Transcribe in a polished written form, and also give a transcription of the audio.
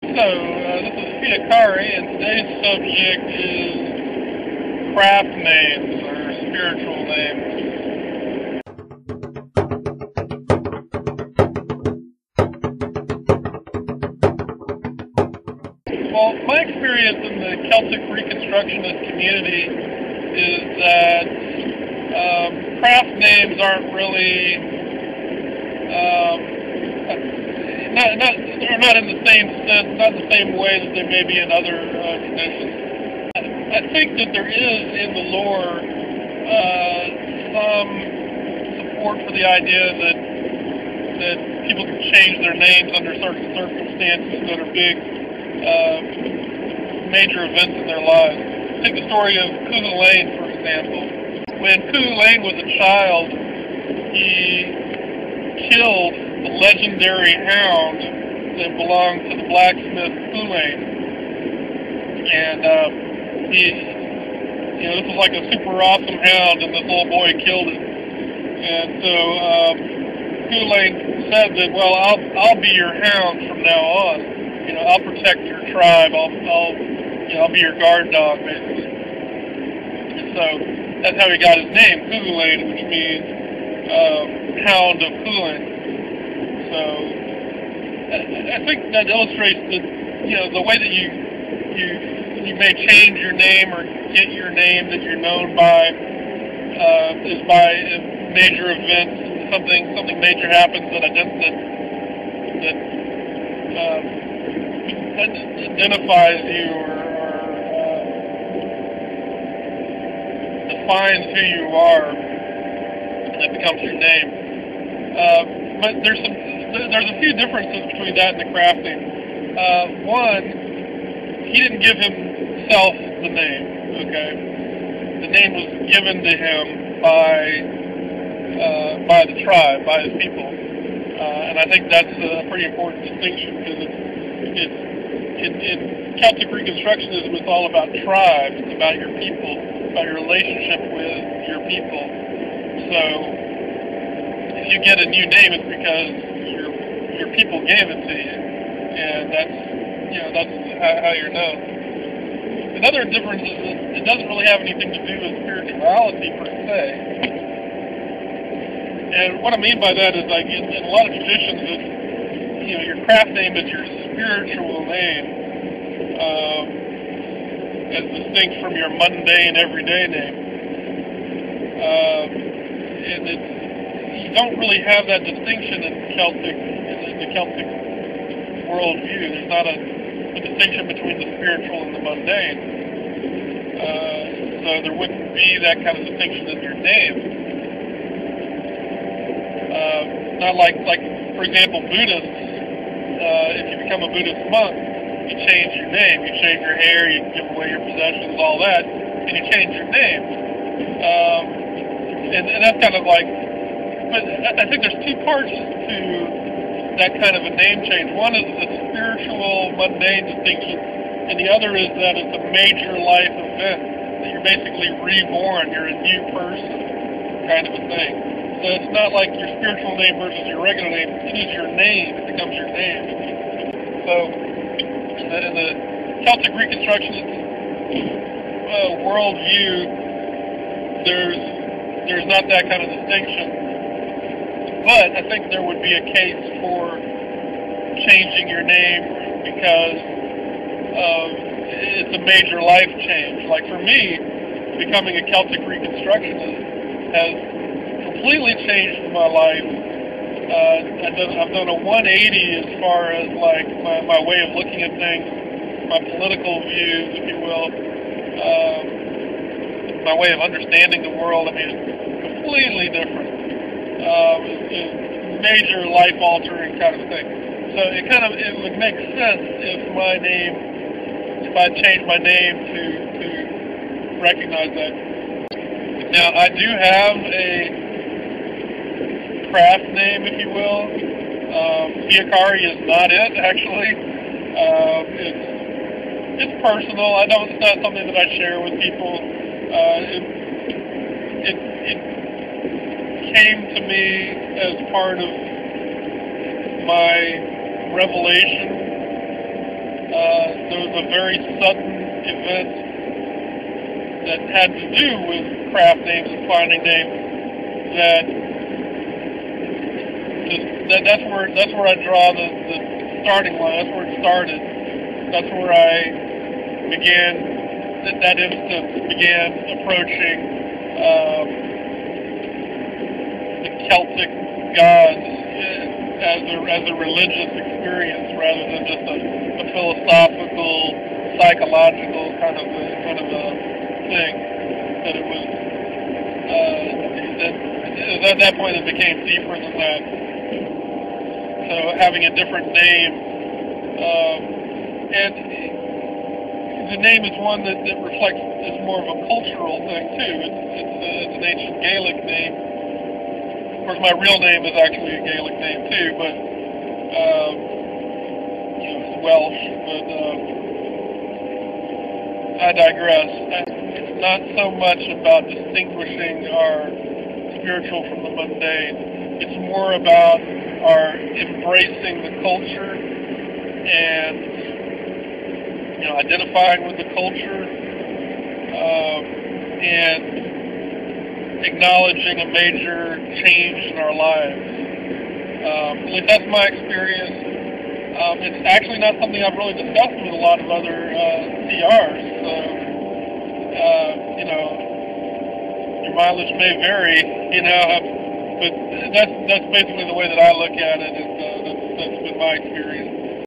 This is Fiakari, and today's subject is craft names or spiritual names. Well, my experience in the Celtic Reconstructionist community is that craft names aren't really they're not in the same sense, not in the same way that they may be in other traditions. I think that there is in the lore some support for the idea that people can change their names under certain circumstances that are big, major events in their lives. Take the story of Cuchulainn, for example. When Cuchulainn was a child, he killed the legendary hound that belonged to the blacksmith Cuchulainn, and this was like a super awesome hound, and this little boy killed it. And so Cuchulainn said that, well, I'll be your hound from now on. I'll protect your tribe. I'll be your guard dog, basically. And so that's how he got his name, Cuchulainn, which means hound of Cuchulainn. So I think that illustrates that the way that you may change your name or get your name that you're known by is by major events. Something major happens that identifies you or defines who you are. That becomes your name. But there's a few differences between that and the crafting. One, he didn't give himself the name. Okay, the name was given to him by the tribe, by his people, and I think that's a pretty important distinction because in Celtic Reconstructionism, it's all about tribes. It's about your people, about your relationship with your people. So if you get a new name, it's because your people gave it to you, and that's how you're known. Another difference is that it doesn't really have anything to do with spirituality per se. And what I mean by that is, like, in a lot of traditions, your craft name is your spiritual name, as distinct from your mundane, everyday name. And you don't really have that distinction in the Celtic worldview. There's not a distinction between the spiritual and the mundane. So there wouldn't be that kind of distinction in your name. Not like for example, Buddhists. If you become a Buddhist monk, you change your name, you shave your hair, you give away your possessions, all that, and you change your name. And that's kind of like, but I think there's two parts to that kind of a name change. One is the spiritual, mundane distinction, and the other is that it's a major life event, that you're basically reborn, you're a new person, kind of a thing. So it's not like your spiritual name versus your regular name. It is your name. It becomes your name. So in the Celtic Reconstructionist worldview, there's not that kind of distinction. But I think there would be a case for changing your name because it's a major life change. Like for me, becoming a Celtic Reconstructionist has completely changed my life. I've done a 180 as far as like my way of looking at things, my political views, if you will, my way of understanding the world. I mean, it's completely different. It's major life-altering kind of thing. So it would make sense if I changed my name to recognize that. Now, I do have a craft name, if you will. Fiakari is not it, actually. It's personal. It's not something that I share with people. It came to me as part of my revelation a very sudden event that had to do with craft names and finding names that's where I draw the starting line. That's where it started. That's where I began. That instance began approaching the Celtic gods as a religious experience rather than just a philosophical, psychological kind of a thing. That it was at that point it became deeper than that. So having a different name, and the name is one that reflects, is more of a cultural thing too. It's an ancient Gaelic name. Of course, my real name is actually a Gaelic name too, but it's Welsh. But I digress. It's not so much about distinguishing our spiritual from the mundane. It's more about our embracing the culture and identifying with the culture and acknowledging a major change in our lives. At least that's my experience. It's actually not something I've really discussed with a lot of other CRs. So, your mileage may vary, but that's basically the way that I look at it. That's been my experience.